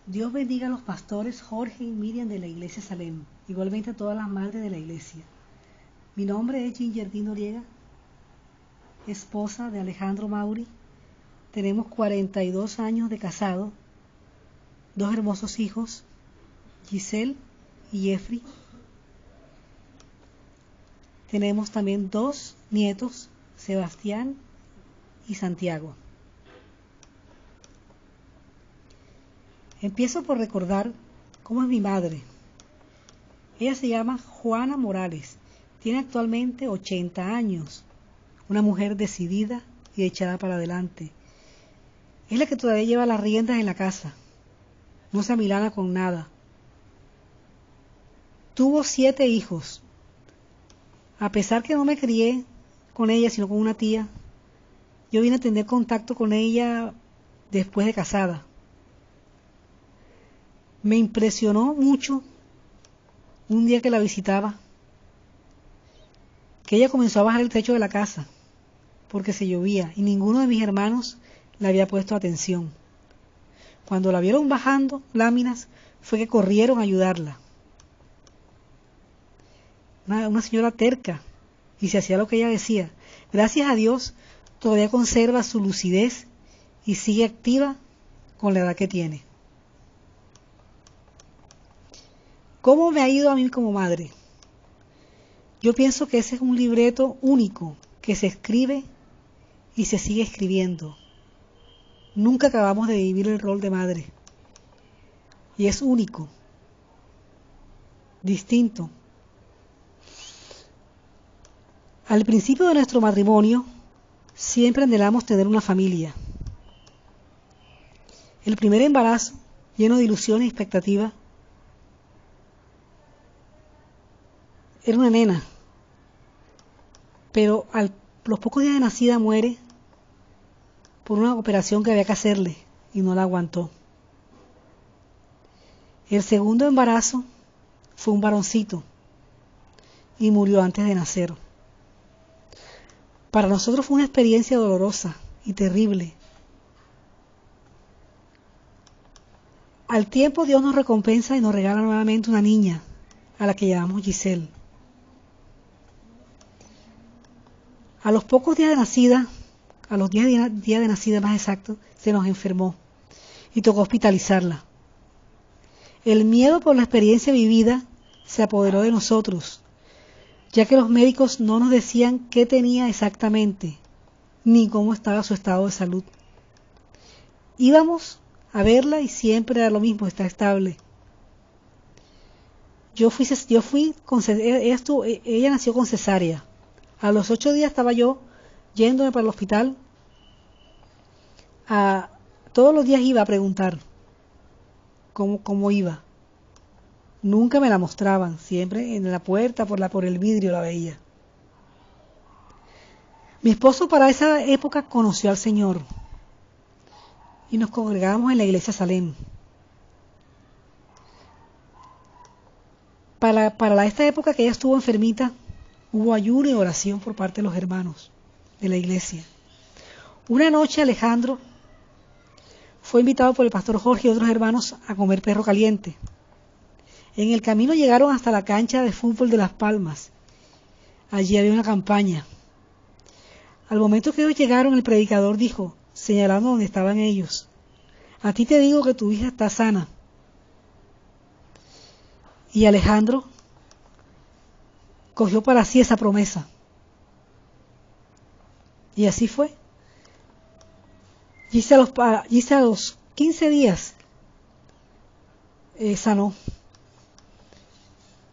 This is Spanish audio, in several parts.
Dios bendiga a los pastores Jorge y Miriam de la Iglesia Salem, igualmente a todas las madres de la Iglesia. Mi nombre es Gingerdi Noriega, esposa de Alejandro Mauri. Tenemos 42 años de casado, 2 hermosos hijos, Giselle y Jeffrey. Tenemos también 2 nietos, Sebastián y Santiago. Empiezo por recordar cómo es mi madre. Ella se llama Juana Morales, tiene actualmente 80 años, una mujer decidida y echada para adelante. Es la que todavía lleva las riendas en la casa, no se amilana con nada. Tuvo 7 hijos. A pesar que no me crié con ella, sino con una tía, yo vine a tener contacto con ella después de casada. Me impresionó mucho un día que la visitaba, que ella comenzó a bajar el techo de la casa, porque se llovía y ninguno de mis hermanos le había puesto atención. Cuando la vieron bajando láminas, fue que corrieron a ayudarla. Una señora terca, y se hacía lo que ella decía. Gracias a Dios, todavía conserva su lucidez y sigue activa con la edad que tiene. ¿Cómo me ha ido a mí como madre? Yo pienso que ese es un libreto único que se escribe y se sigue escribiendo. Nunca acabamos de vivir el rol de madre. Y es único, distinto. Al principio de nuestro matrimonio, siempre anhelamos tener una familia. El primer embarazo, lleno de ilusiones y expectativas, era una nena, pero a los pocos días de nacida muere por una operación que había que hacerle y no la aguantó. El segundo embarazo fue un varoncito y murió antes de nacer. Para nosotros fue una experiencia dolorosa y terrible. Al tiempo Dios nos recompensa y nos regala nuevamente una niña, a la que llamamos Giselle. A los pocos días de nacida, a los 10 días de nacida más exacto, se nos enfermó y tocó hospitalizarla. El miedo por la experiencia vivida se apoderó de nosotros, ya que los médicos no nos decían qué tenía exactamente, ni cómo estaba su estado de salud. Íbamos a verla y siempre era lo mismo, está estable. Ella nació con cesárea. A los 8 días estaba yo yéndome para el hospital. Todos los días iba a preguntar cómo iba. Nunca me la mostraban, siempre en la puerta, por el vidrio la veía. Mi esposo para esa época conoció al Señor y nos congregábamos en la Iglesia Salem. Para esta época que ella estuvo enfermita, hubo ayuno y oración por parte de los hermanos de la iglesia. Una noche Alejandro fue invitado por el pastor Jorge y otros hermanos a comer perro caliente. En el camino llegaron hasta la cancha de fútbol de Las Palmas. Allí había una campaña. Al momento que ellos llegaron, el predicador dijo, señalando donde estaban ellos, a ti te digo que tu hija está sana. Y Alejandro cogió para sí esa promesa. Y así fue. Gise a los 15 días sanó.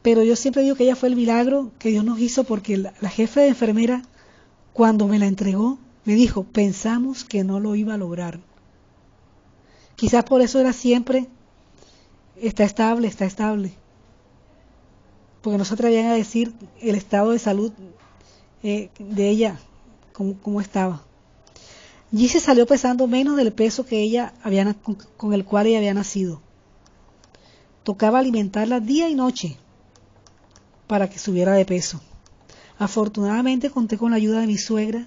Pero yo siempre digo que ella fue el milagro que Dios nos hizo, porque la jefe de enfermera, cuando me la entregó, me dijo, pensamos que no lo iba a lograr. Quizás por eso era siempre, está estable. Porque no se atrevían a decir el estado de salud de ella, cómo estaba. Gise salió pesando menos del peso que ella con el cual ella había nacido. Tocaba alimentarla día y noche para que subiera de peso. Afortunadamente conté con la ayuda de mi suegra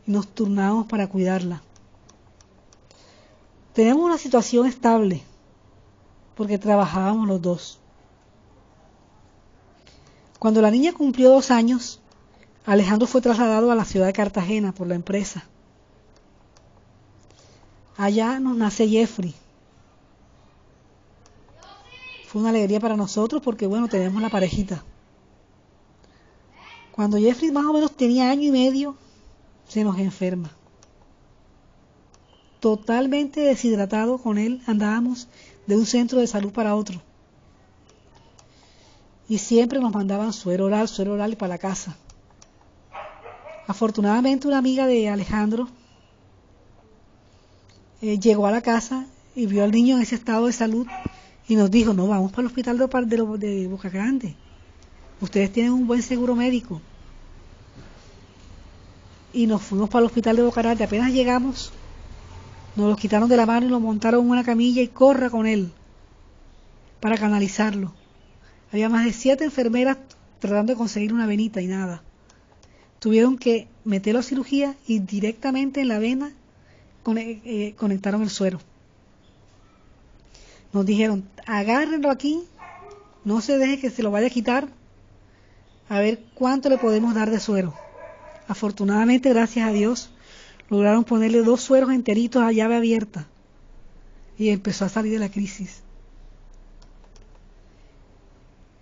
y nos turnábamos para cuidarla. Tenemos una situación estable, porque trabajábamos los dos. Cuando la niña cumplió 2 años, Alejandro fue trasladado a la ciudad de Cartagena por la empresa. Allá nos nace Jeffrey. Fue una alegría para nosotros porque, bueno, tenemos la parejita. Cuando Jeffrey más o menos tenía 1 año y medio, se nos enferma. Totalmente deshidratado con él, andábamos de un centro de salud para otro. Y siempre nos mandaban suero oral y para la casa. Afortunadamente una amiga de Alejandro llegó a la casa y vio al niño en ese estado de salud y nos dijo, no, vamos para el hospital de Boca Grande. Ustedes tienen un buen seguro médico. Y nos fuimos para el hospital de Boca Grande. Apenas llegamos, nos lo quitaron de la mano y lo montaron en una camilla y corra con él para canalizarlo. Había más de 7 enfermeras tratando de conseguir una venita y nada. Tuvieron que meterlo a cirugía y directamente en la vena conectaron el suero. Nos dijeron, agárrenlo aquí, no se deje que se lo vaya a quitar, a ver cuánto le podemos dar de suero. Afortunadamente, gracias a Dios, lograron ponerle 2 sueros enteritos a llave abierta y empezó a salir de la crisis.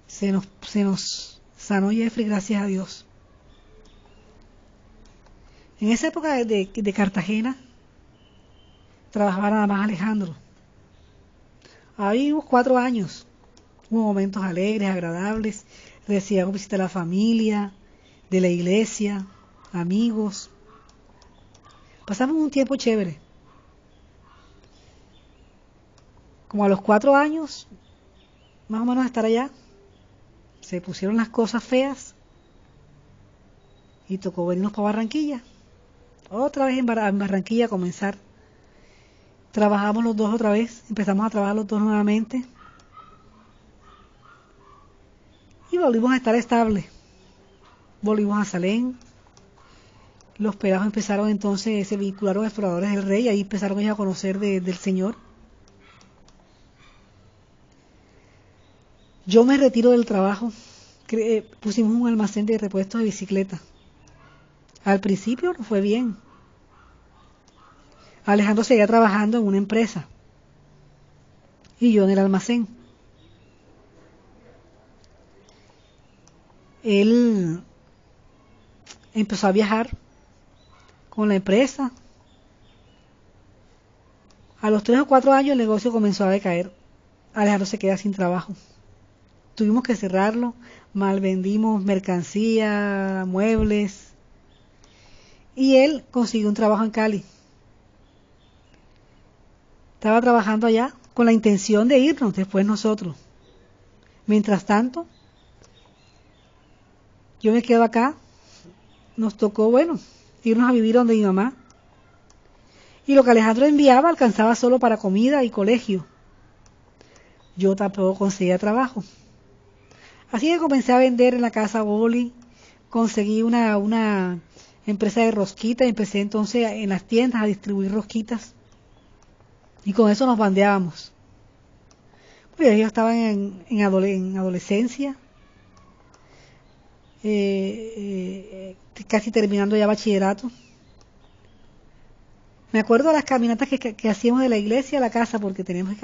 Se nos sanó Jeffrey, gracias a Dios. En esa época de Cartagena, trabajaba nada más Alejandro. Ahí unos 4 años. Hubo momentos alegres, agradables. Recibíamos visita de la familia, de la iglesia, amigos. Pasamos un tiempo chévere. Como a los 4 años, más o menos de estar allá, se pusieron las cosas feas y tocó venirnos para Barranquilla. Otra vez en Barranquilla a comenzar. Trabajamos los dos otra vez, empezamos a trabajar los dos nuevamente y volvimos a estar estables. Volvimos a Salén. Los pedazos empezaron entonces, se vincularon a Exploradores del Rey, ahí empezaron ellos a conocer del Señor. Yo me retiro del trabajo, pusimos un almacén de repuestos de bicicleta. Al principio no fue bien. Alejandro seguía trabajando en una empresa y yo en el almacén. Él empezó a viajar con la empresa. A los 3 o 4 años el negocio comenzó a decaer. Alejandro se queda sin trabajo. Tuvimos que cerrarlo, mal vendimos mercancía, muebles, y él consiguió un trabajo en Cali. Estaba trabajando allá con la intención de irnos después nosotros. Mientras tanto, yo me quedo acá. Nos tocó, bueno, irnos a vivir donde mi mamá. Y lo que Alejandro enviaba alcanzaba solo para comida y colegio. Yo tampoco conseguía trabajo. Así que comencé a vender en la casa boli, conseguí una empresa de rosquitas y empecé entonces en las tiendas a distribuir rosquitas. Y con eso nos bandeábamos. Pues ellos estaban en adolescencia, casi terminando ya bachillerato. Me acuerdo de las caminatas que hacíamos de la iglesia a la casa, porque teníamos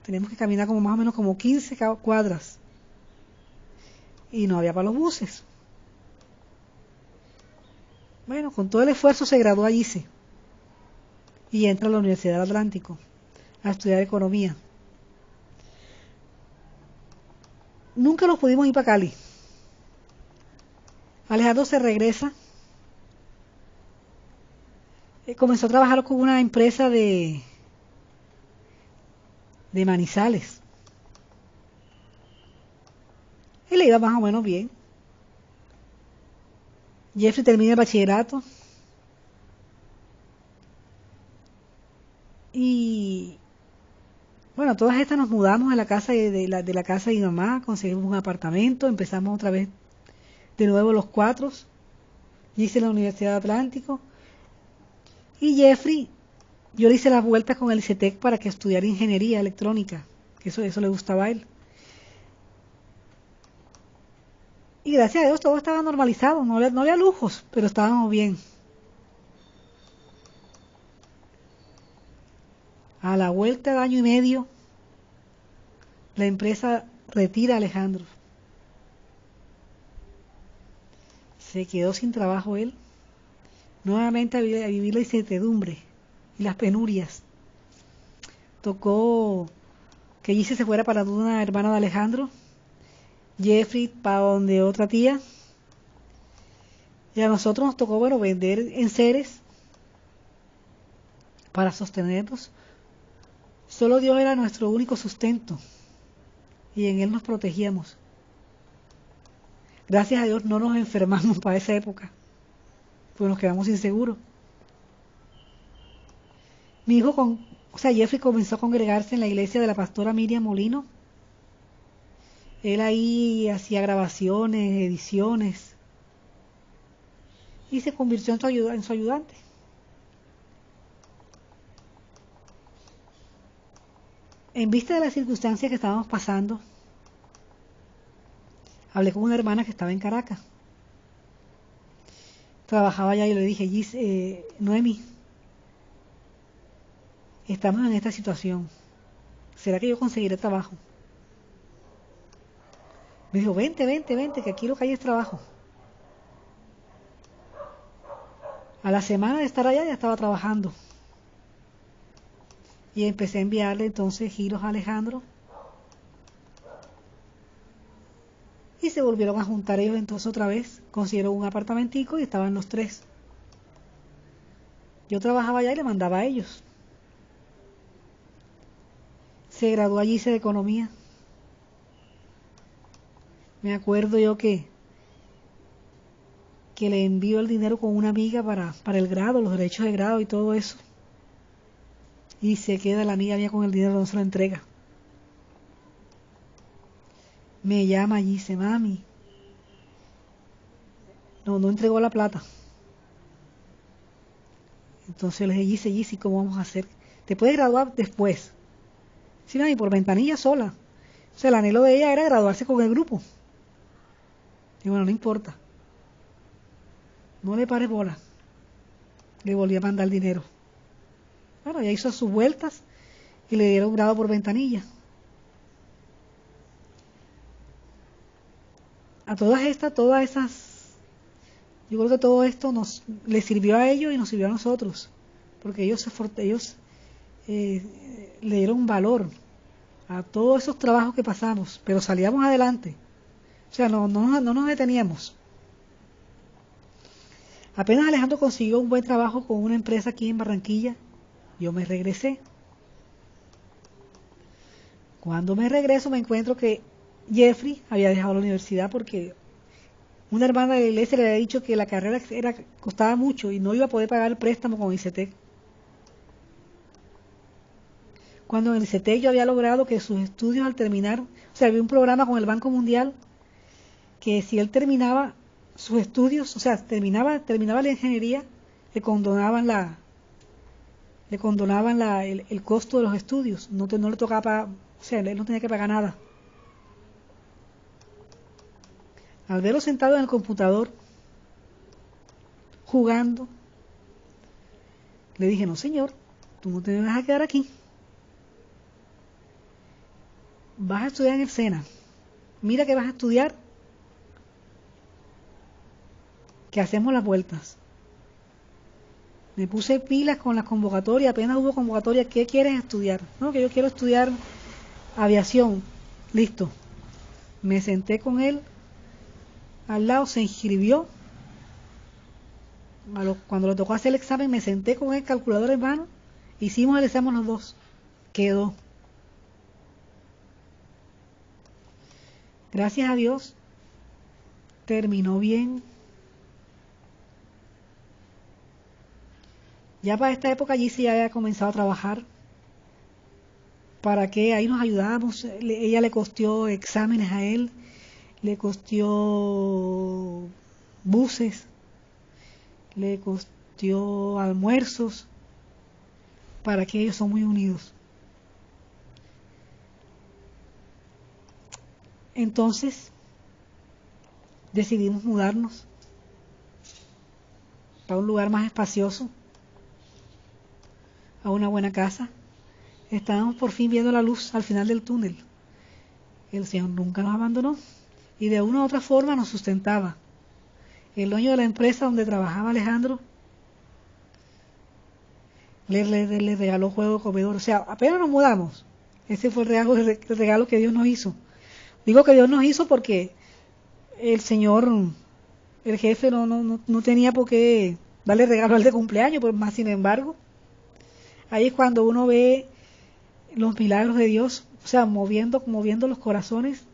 teníamos que caminar como más o menos como 15 cuadras. Y no había para los buses. Bueno, con todo el esfuerzo se graduó allí y entra a la Universidad del Atlántico a estudiar economía. Nunca nos pudimos ir para Cali. Alejandro se regresa. Comenzó a trabajar con una empresa de Manizales. Y le iba más o menos bien. Jeffrey termina el bachillerato. Y bueno, todas estas nos mudamos a la casa de la casa de mi mamá, conseguimos un apartamento, empezamos otra vez de nuevo los 4. Hice la Universidad de Atlántico. Y Jeffrey, yo le hice las vueltas con el ICETEC para que estudiara ingeniería electrónica que eso le gustaba a él. Y gracias a Dios todo estaba normalizado, no había lujos, pero estábamos bien. A la vuelta de año y medio, la empresa retira a Alejandro. Se quedó sin trabajo él, nuevamente a vivir la incertidumbre y las penurias. Tocó que Gise se fuera para una hermana de Alejandro, Jeffrey para donde otra tía, y a nosotros nos tocó, bueno, vender enseres para sostenernos. Solo Dios era nuestro único sustento y en Él nos protegíamos. Gracias a Dios no nos enfermamos para esa época, pues nos quedamos inseguros. Mi hijo, Jeffrey comenzó a congregarse en la iglesia de la pastora Miriam Molino. Él ahí hacía grabaciones, ediciones y se convirtió en su ayudante. En vista de las circunstancias que estábamos pasando, hablé con una hermana que estaba en Caracas. Trabajaba allá y le dije, Noemi, estamos en esta situación. ¿Será que yo conseguiré trabajo? Me dijo, vente, que aquí lo que hay es trabajo. A la semana de estar allá ya estaba trabajando. Y empecé a enviarle entonces giros a Alejandro. Y se volvieron a juntar ellos entonces otra vez. Consiguieron un apartamentico y estaban los tres. Yo trabajaba allá y le mandaba a ellos. Se graduó allí de economía. Me acuerdo yo que le envío el dinero con una amiga para el grado, los derechos de grado y todo eso. Y se queda la amiga mía con el dinero, no se lo entrega. Me llama y dice, mami, no entregó la plata. Entonces le dije, Gise, ¿cómo vamos a hacer? Te puedes graduar después. Sí, mami, por ventanilla sola. O sea, el anhelo de ella era graduarse con el grupo. Y bueno, no importa. No le pares bola. Le volví a mandar el dinero. Bueno, ella hizo sus vueltas y le dieron un grado por ventanilla. A todas esas, yo creo que todo esto le sirvió a ellos y nos sirvió a nosotros, porque ellos le dieron un valor a todos esos trabajos que pasamos, pero salíamos adelante. O sea, no nos deteníamos. Apenas Alejandro consiguió un buen trabajo con una empresa aquí en Barranquilla, yo me regresé. Cuando me regreso me encuentro que Jeffrey había dejado la universidad porque una hermana de la iglesia le había dicho que la carrera costaba mucho y no iba a poder pagar el préstamo con ICETEC. Cuando en el ICETEC yo había logrado que sus estudios al terminar, o sea, había un programa con el Banco Mundial que si él terminaba sus estudios, o sea, terminaba la ingeniería, le condonaban el costo de los estudios, no le tocaba, o sea, él no tenía que pagar nada. Al verlo sentado en el computador, jugando, le dije, no señor, tú no te vas a quedar aquí. Vas a estudiar en el SENA. Mira que vas a estudiar, que hacemos las vueltas. Me puse pilas con las convocatorias, apenas hubo convocatoria, ¿qué quieres estudiar? No, que yo quiero estudiar aviación. Listo. Me senté con él, al lado se inscribió. Cuando le tocó hacer el examen, me senté con él, calculador en mano, hicimos el examen los dos. Quedó. Gracias a Dios, terminó bien. Ya para esta época allí sí ya había comenzado a trabajar. ¿Para qué? Ahí nos ayudábamos. Ella le costeó exámenes a él, le costeó buses, le costeó almuerzos. ¿Para qué? Ellos son muy unidos. Entonces decidimos mudarnos a un lugar más espacioso, a una buena casa. Estábamos por fin viendo la luz al final del túnel. El Señor nunca nos abandonó y de una u otra forma nos sustentaba. El dueño de la empresa donde trabajaba Alejandro le regaló juego de comedor. O sea, apenas nos mudamos. Ese fue el regalo que Dios nos hizo. Digo que Dios nos hizo porque el Señor, el jefe, no tenía por qué darle regalo al de cumpleaños, pues más sin embargo, ahí es cuando uno ve los milagros de Dios, o sea, moviendo los corazones.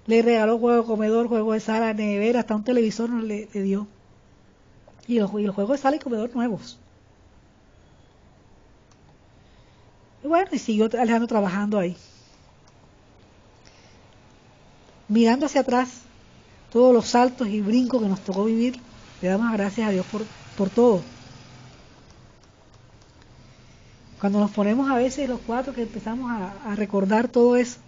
Le regaló juego de comedor, juego de sala, nevera, hasta un televisor le dio. Y los juegos de sala y comedor nuevos. Y bueno, y siguió Alejandro trabajando ahí. Mirando hacia atrás, todos los saltos y brincos que nos tocó vivir, le damos gracias a Dios por todo. Cuando nos ponemos a veces los cuatro que empezamos a recordar todo eso,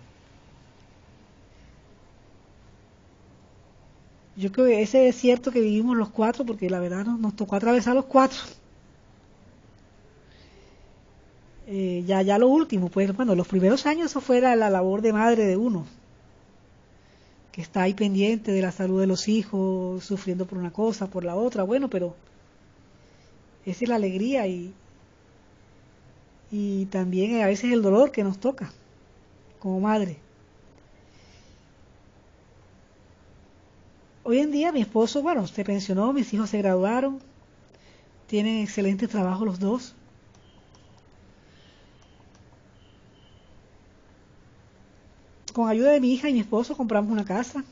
yo creo que ese desierto que vivimos los cuatro, porque la verdad nos tocó atravesar los cuatro. Ya lo último, pues bueno, los primeros años eso fue la labor de madre de uno, que está ahí pendiente de la salud de los hijos, sufriendo por una cosa, por la otra, bueno, pero esa es la alegría y también a veces el dolor que nos toca como madre. Hoy en día mi esposo, bueno, se pensionó, mis hijos se graduaron, tienen excelentes trabajos los dos. Con ayuda de mi hija y mi esposo compramos una casa.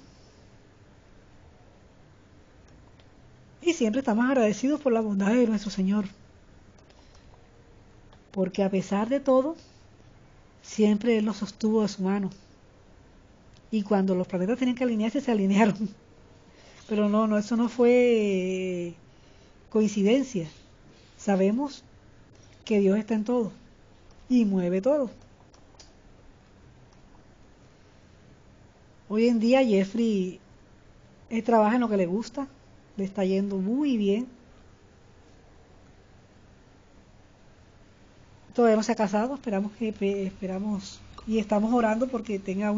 Y siempre estamos agradecidos por la bondad de nuestro Señor. Porque a pesar de todo, siempre Él nos sostuvo de su mano. Y cuando los planetas tenían que alinearse, se alinearon. Pero no, eso no fue coincidencia. Sabemos que Dios está en todo y mueve todo. Hoy en día Jeffrey trabaja en lo que le gusta, le está yendo muy bien. Todavía no se ha casado, esperamos y estamos orando porque tenga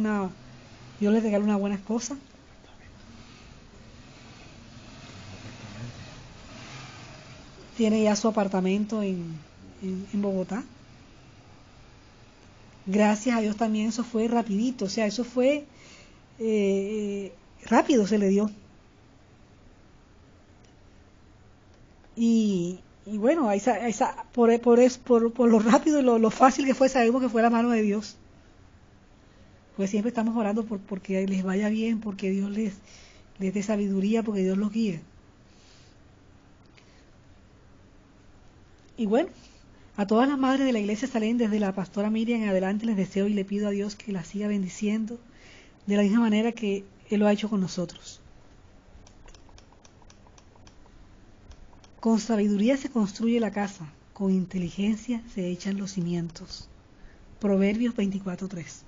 Dios le regale una buena esposa. Tiene ya su apartamento en Bogotá. Gracias a Dios también eso fue rapidito, o sea, eso fue rápido se le dio. Y bueno, por lo rápido y lo fácil que fue, sabemos que fue la mano de Dios. Pues siempre estamos orando porque les vaya bien, porque Dios les dé sabiduría, porque Dios los guíe. Y bueno, a todas las madres de la iglesia Salem, desde la pastora Miriam en adelante, les deseo y le pido a Dios que las siga bendiciendo de la misma manera que Él lo ha hecho con nosotros. Con sabiduría se construye la casa, con inteligencia se echan los cimientos. Proverbios 24:3.